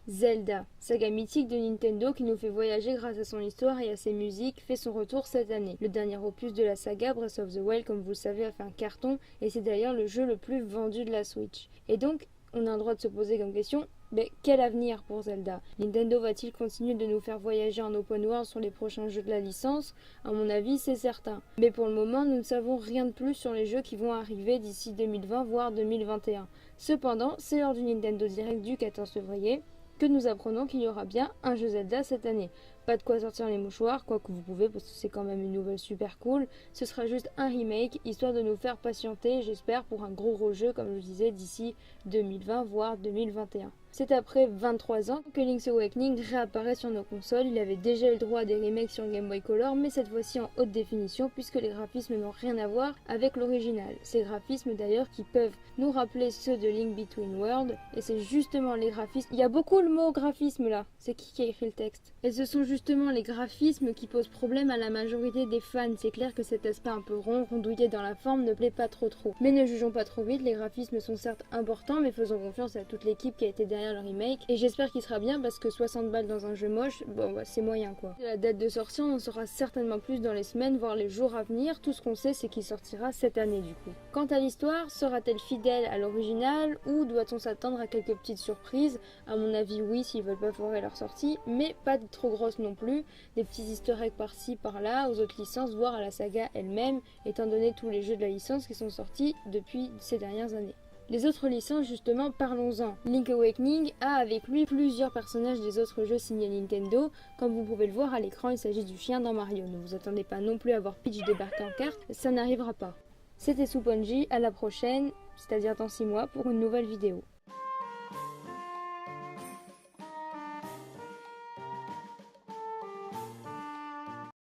Zelda, saga mythique de Nintendo qui nous fait voyager grâce à son histoire et à ses musiques, fait son retour cette année. Le dernier opus de la saga, Breath of the Wild, comme vous le savez, a fait un carton et c'est d'ailleurs le jeu le plus vendu de la Switch. Et donc, on a le droit de se poser comme question, mais quel avenir pour Zelda? Nintendo va-t-il continuer de nous faire voyager en open world sur les prochains jeux de la licence? À mon avis, c'est certain. Mais pour le moment, nous ne savons rien de plus sur les jeux qui vont arriver d'ici 2020, voire 2021. Cependant, c'est lors du Nintendo Direct du 14 février que nous apprenons qu'il y aura bien un jeu Zelda cette année. Pas de quoi sortir les mouchoirs, quoi que vous pouvez, parce que c'est quand même une nouvelle super cool. Ce sera juste un remake, histoire de nous faire patienter, j'espère, pour un gros jeu, comme je le disais, d'ici 2020, voire 2021. C'est après 23 ans que Link's Awakening réapparaît sur nos consoles. Il avait déjà eu le droit à des remakes sur Game Boy Color, mais cette fois-ci en haute définition, puisque les graphismes n'ont rien à voir avec l'original. Ces graphismes d'ailleurs qui peuvent nous rappeler ceux de Link Between Worlds, et c'est justement les graphismes... Il y a beaucoup le mot graphisme là, c'est qui a écrit le texte? Et ce sont justement les graphismes qui posent problème à la majorité des fans. C'est clair que cet aspect un peu rond, rondouillé dans la forme ne plaît pas trop. Mais ne jugeons pas trop vite, les graphismes sont certes importants, mais faisons confiance à toute l'équipe qui a été derrière le remake, et j'espère qu'il sera bien parce que 60 balles dans un jeu moche, bon bah c'est moyen quoi. La date de sortie, on en saura certainement plus dans les semaines, voire les jours à venir. Tout ce qu'on sait, c'est qu'il sortira cette année du coup. Quant à l'histoire, sera-t-elle fidèle à l'original ou doit-on s'attendre à quelques petites surprises? À mon avis oui, s'ils veulent pas foirer leur sortie, mais pas trop grosses non plus, des petits easter eggs par-ci par-là aux autres licences, voire à la saga elle-même, étant donné tous les jeux de la licence qui sont sortis depuis ces dernières années. Les autres licences, justement, parlons-en. Link Awakening a avec lui plusieurs personnages des autres jeux signés Nintendo. Comme vous pouvez le voir à l'écran, il s'agit du chien dans Mario. Ne vous attendez pas non plus à voir Peach débarquer en carte, ça n'arrivera pas. C'était Souponji, à la prochaine, c'est-à-dire dans 6 mois, pour une nouvelle vidéo.